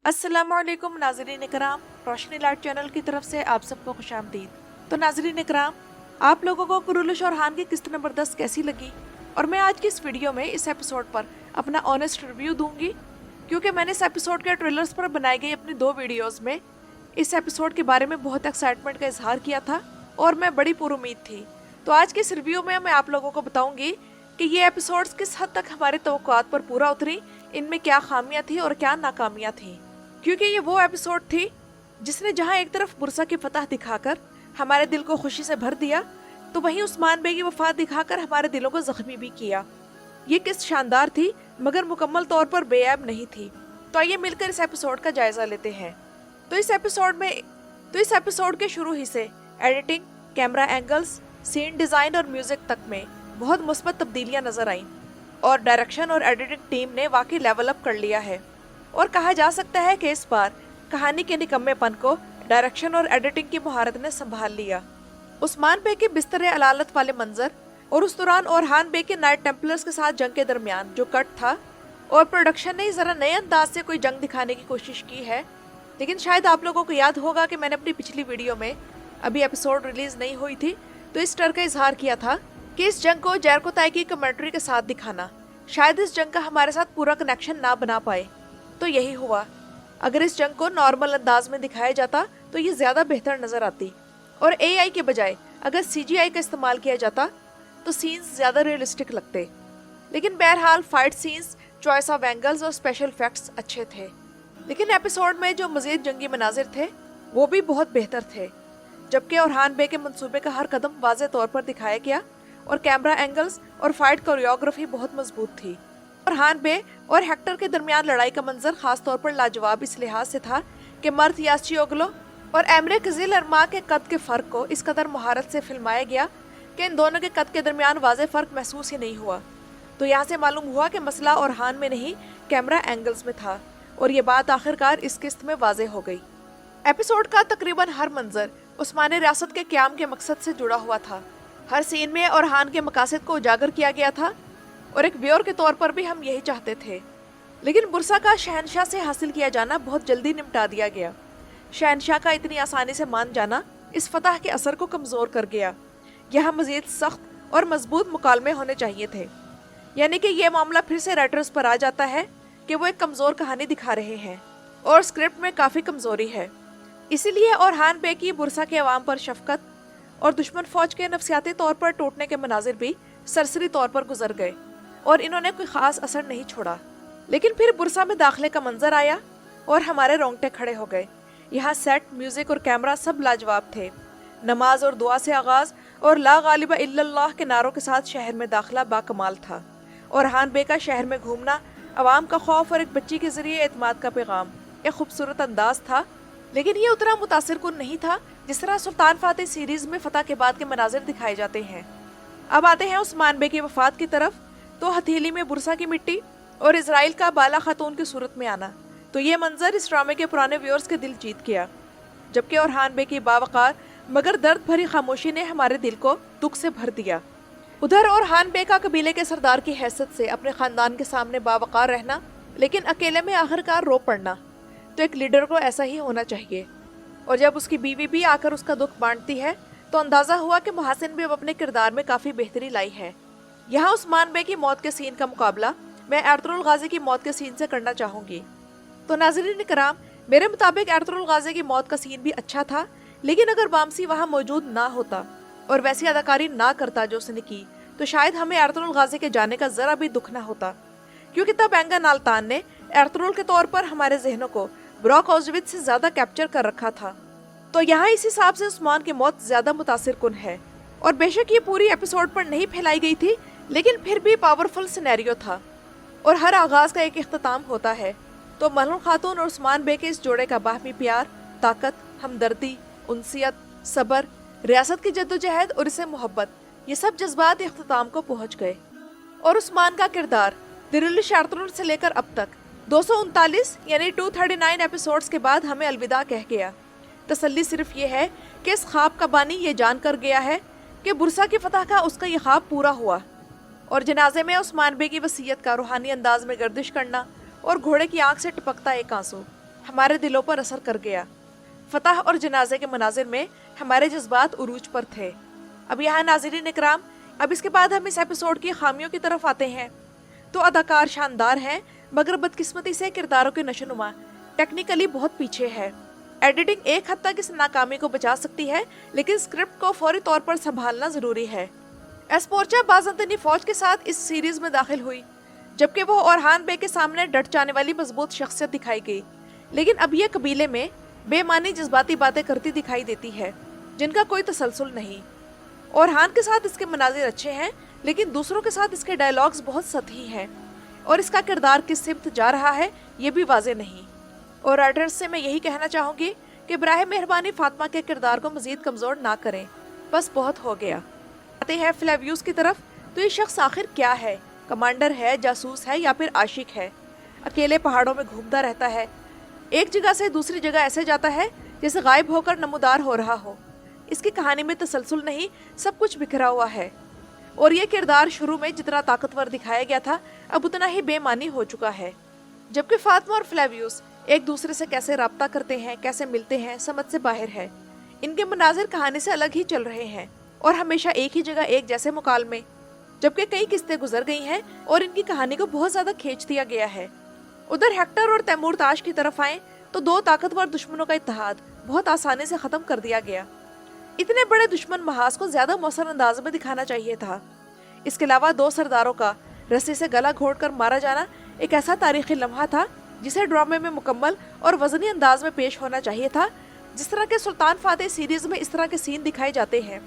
अस्सलामुअलैकुम नाज़रीन इकराम, रोशनी light channel की तरफ से आप सबको खुशामदीद। तो नाज़रीन इकराम, आप लोगों को कुरुलुश और हान की किस्त नंबर 10 कैसी लगी? और मैं आज की इस वीडियो में इस एपिसोड पर अपना ऑनेस्ट रिव्यू दूंगी, क्योंकि मैंने इस एपिसोड के ट्रेलर्स पर बनाई गई अपनी 2 वीडियोस में इस एपिसोड के बारे में बहुत एक्साइटमेंट का इजहार किया था और मैं बड़ी पुरुमीद थी। तो आज के इस रिव्यू में मैं आप लोगों को बताऊंगी कि ये एपिसोड्स किस हद तक हमारे तवक्कुआत पर पूरा उतरी, इनमें क्या खामियां थी और क्या नाकामियां थी। क्योंकि ये वो एपिसोड थी जिसने जहां एक तरफ बुरसा की फतह दिखाकर हमारे दिल को खुशी से भर दिया, तो वहीं उस्मान बे की वफात दिखाकर हमारे दिलों को जख्मी भी किया। ये किस्त शानदार थी मगर मुकम्मल तौर पर बेऐब नहीं थी। तो आइए मिलकर इस एपिसोड का जायजा लेते हैं। तो इस एपिसोड के शुरू ही से editing, camera angles, scene design और म्यूजिक तक में बहुत मुस्बत तब्दीलियां नजर आईं और डायरेक्शन और एडिटिंग टीम ने वाकई लेवल अप कर लिया है। और कहा जा सकता है कि इस बार कहानी के निकम्मेपन को डायरेक्शन और एडिटिंग की महारत ने संभाल लिया। उस्मान बे के बिस्तर अलालत वाले मंजर और उस दौरान ओरहान बे के नाइट टेम्पलर्स के साथ जंग के दरमियान जो कट था, और प्रोडक्शन ने जरा नए अंदाज से कोई जंग दिखाने की कोशिश की है। लेकिन शायद आप लोगों को याद होगा कि मैंने अपनी पिछली वीडियो में, अभी एपिसोड रिलीज नहीं हुई थी, तो इस डर का इजहार किया था कि इस जंग को जैरको ताई की कमेंट्री के साथ दिखाना शायद इस जंग का हमारे साथ पूरा कनेक्शन ना बना पाए। तो यही हुआ। अगर इस जंग को नॉर्मल अंदाज में दिखाया जाता तो ये ज्यादा बेहतर नजर आती, और एआई के बजाय अगर सीजीआई का इस्तेमाल किया जाता तो सीन्स ज्यादा रियलिस्टिक लगते। लेकिन बहरहाल fight scenes, choice of angles और स्पेशल इफेक्ट्स अच्छे थे। लेकिन एपिसोड में जो मजीद जंगी मनाजिर थे वो भी बहुत बेहतर थे, जबकि ओरहान बे के मंसूबे का हर कदम वाज़ेह तौर पर दिखाया गया और कैमरा एंगल्स और फाइट कोरियोग्राफी बहुत मजबूत थी। ओरहान बे और हेक्टर के दरमियान लड़ाई का मंजर खास तौर पर लाजवाब इस लिहाज से था कि मर्द यास्चियोग्लो और एमरे कजिल अरमा के कद के फर्क को इस कदर महारत से फिल्माया गया कि इन दोनों के कद के दरमियान वाज़ेह फर्क महसूस ही नहीं हुआ। तो यहाँ से मालूम हुआ कि मसला ओरहान में नहीं, कैमरा एंगल्स में था, और ये बात आखिरकार इस किस्त में वाज़ेह हो गई। एपिसोड का तकरीबन हर मंजर उस्मानी रियासत के क़याम के मकसद से जुड़ा हुआ था। हर सीन में ओरहान के मकासद को उजागर किया गया था, और एक व्यूअर के तौर पर भी हम यही चाहते थे। लेकिन बुरसा का शहनशाह से हासिल किया जाना बहुत जल्दी निपटा दिया गया। शहनशाह का इतनी आसानी से मान जाना इस फतह के असर को कमज़ोर कर गया। यहाँ मज़ीद सख्त और मजबूत मुकालमे होने चाहिए थे। यानी कि यह मामला फिर से राइटर्स पर आ जाता है कि वो एक कमज़ोर कहानी दिखा रहे हैं और स्क्रिप्ट में काफ़ी कमज़ोरी है। इसीलिए ओरहान बे की बुरसा के अवाम पर शफकत और दुश्मन फौज के नफसियाती तौर पर टूटने के मनाजिर भी सरसरी तौर पर गुजर गए और इन्होंने कोई खास असर नहीं छोड़ा। लेकिन फिर बुरसा में दाखिले का मंजर आया और हमारे रोंगटे खड़े हो गए। यहाँ सेट, म्यूजिक और कैमरा सब लाजवाब थे। नमाज और दुआ से आगाज और ला गालिबा इल्लल्लाह के नारों के साथ शहर में दाखिला बाकमाल था। ओरहान बे का शहर में घूमना, अवाम का खौफ और एक बच्ची के जरिए एतमाद का पैगाम, एक खूबसूरत अंदाज था। लेकिन ये उतना मुतासिर कुन नहीं था जिस तरह सुल्तान फातेह सीरीज में फतह के बाद के मनाजिर दिखाए जाते हैं। अब आते हैं उस्मान बे की वफात की तरफ। तो हथेली में बुरसा की मिट्टी और इजराइल का बाला खातून की सूरत में आना, तो ये मंजर इस ड्रामे के पुराने व्यूअर्स के दिल जीत गया। जबकि ओरहान बे की बावकार मगर दर्द भरी खामोशी ने हमारे दिल को दुख से भर दिया। उधर ओरहान बे का कबीले के सरदार की हैसियत से अपने खानदान के सामने बावकार रहना, लेकिन अकेले में आखिरकार रो पड़ना, तो एक लीडर को ऐसा ही होना चाहिए। और जब उसकी बीवी भी आकर उसका दुख बांटती है तो अंदाजा हुआ कि मुहसिन भी अब अपने किरदार में काफी बेहतरी लाई है। यहाँ उस्मान बे की मौत के सीन का मुकाबला मैं एर्तुगरुल गाजी की मौत के सीन से करना चाहूंगी। तो नाज़रीन इकराम, मेरे मुताबिक एर्तुगरुल गाजी की मौत का सीन भी अच्छा था, लेकिन अगर वामसी वहाँ मौजूद ना होता और वैसी अदाकारी ना करता जो उसने की, तो शायद हमें एर्तुगरुल गाजी के जाने का जरा भी दुख ना होता। क्योंकि तब एंगा नाल्तान ने एर्तुगरुल के तौर पर हमारे जहनों को ब्रॉक ऑज़विट्ज़ से ज्यादा कैप्चर कर रखा था। तो यहाँ इस हिसाब से उस्मान की मौत ज्यादा मुतासिर कुन है। और बेशक ये पूरी एपिसोड पर नहीं फैलाई गई थी, लेकिन फिर भी पावरफुल सिनेरियो था। और हर आगाज का एक इख्तिताम होता है। तो मलून खातून और उस्मान बे के इस जोड़े का बाहमी प्यार, ताकत, हमदर्दी, उनसियत, सबर, रियासत की जद्दोजहद और इसे मोहब्बत, ये सब जज्बात इख्तिताम को पहुंच गए। और उस्मान का किरदार दिरुल शार्तुल से लेकर अब तक 239 यानी 239 एपिसोड्स के बाद हमें अलविदा कह गया। तसल्ली सिर्फ ये है कि इस ख्वाब का बानी ये जान कर गया है कि बुरसा की फतह का उसका ये ख्वाब पूरा हुआ। और जनाजे में उस्मान बे की वसीयत का रूहानी अंदाज में गर्दिश करना और घोड़े की आंख से टपकता एक आंसू, हमारे दिलों पर असर कर गया। फतह और जनाजे के मनाजिर में हमारे जज्बात उरूज पर थे। अब यहाँ नाज़रीन इकराम, अब इसके बाद हम इस एपिसोड की खामियों की तरफ आते हैं। तो अदाकार शानदार हैं, मगर बदकिस्मती से किरदारों के नशोनुमा टेक्निकली बहुत पीछे है। एडिटिंग एक हद तक इस नाकामी को बचा सकती है, लेकिन स्क्रिप्ट को फौरी तौर पर संभालना जरूरी है। एस्पोर्चा बाज़ंतनी फौज के साथ इस सीरीज में दाखिल हुई, जबकि वो ओरहान बे के सामने डट जाने वाली मजबूत शख्सियत दिखाई गई। लेकिन अब ये कबीले में बेमानी जज्बाती बातें करती दिखाई देती है, जिनका कोई तसलसल नहीं। ओरहान के साथ इसके मनाजिर अच्छे हैं, लेकिन दूसरों के साथ इसके डायलॉग्स बहुत सतही हैं, और इसका किरदार किस सिमत जा रहा है ये भी वाज़ेह नहीं। और राइटर्स से मैं यही कहना चाहूँगी कि बराह मेहरबानी फातिमा के किरदार को मज़ीद कमज़ोर ना करें, बस बहुत हो गया। आते हैं फ्लेवियस की तरफ, तो ये शख्स आखिर क्या है? कमांडर है, जासूस है, या फिर आशिक है? अकेले पहाड़ों में घूमता रहता है, एक जगह से दूसरी जगह ऐसे जाता है जैसे गायब होकर नमूदार हो रहा हो। इसकी कहानी में तसलसल नहीं, सब कुछ बिखरा हुआ है। और ये किरदार शुरू में जितना ताकतवर दिखाया गया था, अब उतना ही बेमानी हो चुका है। जबकि फातिमा और फ्लेवियस एक दूसरे से कैसे राब्ता करते हैं, कैसे मिलते हैं, समझ से बाहर है। इनके मनाजिर कहानी से अलग ही चल रहे हैं और हमेशा एक ही जगह एक जैसे मुकालमे, जबकि कई किस्तें गुजर गई हैं और इनकी कहानी को बहुत ज्यादा खींच दिया गया है। उधर हेक्टर और तैमूर ताश की तरफ आए तो दो ताकतवर दुश्मनों का इत्तेहाद बहुत आसानी से खत्म कर दिया गया। इतने बड़े दुश्मन महाज को ज्यादा मौसर अंदाज में दिखाना चाहिए था। इसके अलावा दो सरदारों का रस्सी से गला घोंटकर मारा जाना एक ऐसा तारीखी लम्हा था जिसे ड्रामे में मुकम्मल और वजनी अंदाज में पेश होना चाहिए था। जिस तरह के सुल्तान फातेह सीरीज में इस तरह के सीन दिखाए जाते हैं,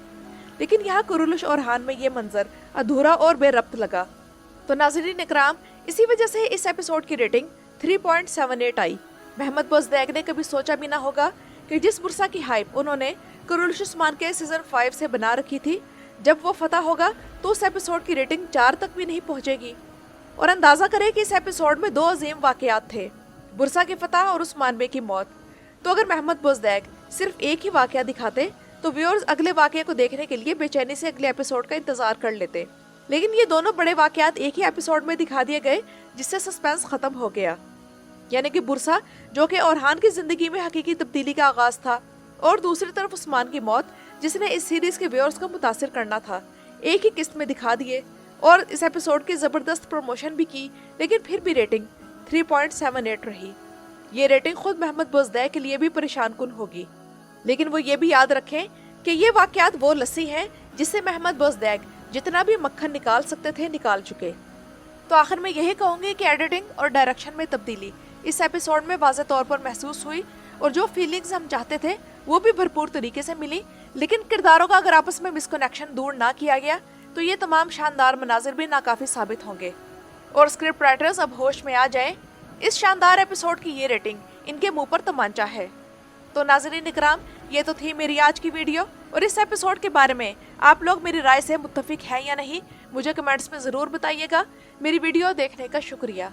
लेकिन यहाँ कुरुलुश और हान में ये मंजर अधूरा और बेरब्त लगा। तो नाज़रीन इकराम, इसी वजह से इस एपिसोड की रेटिंग 3.78 आई। महमद बोज़दैक ने कभी सोचा भी ना होगा कि जिस बुरसा की हाइप उन्होंने कुरुलुश उस्मान के सीजन 5 से बना रखी थी, जब वो फतह होगा तो उस एपिसोड की रेटिंग 4 तक भी नहीं पहुंचेगी। और अंदाजा करें कि इस एपिसोड में दो अजीम वाकयात थे, बुरसा की फतह और उस्मान बे की मौत। तो अगर महमद बोज़दैक सिर्फ एक ही वाकया दिखाते तो व्यूअर्स अगले वाकये को देखने के लिए बेचैनी से अगले एपिसोड का इंतजार कर लेते। लेकिन ये दोनों बड़े वाकयात एक ही एपिसोड में दिखा दिए गए, जिससे सस्पेंस खत्म हो गया। यानी कि बुरसा, जो कि ओरहान की जिंदगी में हकीकी तब्दीली का आगाज था, और दूसरी तरफ उस्मान की मौत, जिसने इस सीरीज के व्यूअर्स को मुतासिर करना था, एक ही किस्त में दिखा दिए। और इस एपिसोड की जबरदस्त प्रमोशन भी की, लेकिन फिर भी रेटिंग 3.78 रही। ये रेटिंग खुद महमद बोज़दैक के लिए भी परेशान कुन होगी। लेकिन वो ये भी याद रखें कि ये वाकयात वो लस्सी हैं जिससे महमद बोज़दैक जितना भी मक्खन निकाल सकते थे निकाल चुके। तो आखिर में यही कहूँगी कि एडिटिंग और डायरेक्शन में तब्दीली इस एपिसोड में वाज़ेह तौर पर महसूस हुई, और जो फीलिंग्स हम चाहते थे वो भी भरपूर तरीके से मिली। लेकिन किरदारों का अगर आपस में मिसकनेक्शन दूर ना किया गया तो ये तमाम शानदार मनाजिर भी नाकाफी साबित होंगे। और स्क्रिप्ट राइटर्स अब होश में आ जाएं, इस शानदार एपिसोड की ये रेटिंग इनके मुंह पर तमांचा है। तो नाज़रीन इकराम, ये तो थी मेरी आज की वीडियो, और इस एपिसोड के बारे में आप लोग मेरी राय से मुत्तफिक हैं या नहीं, मुझे कमेंट्स में ज़रूर बताइएगा। मेरी वीडियो देखने का शुक्रिया।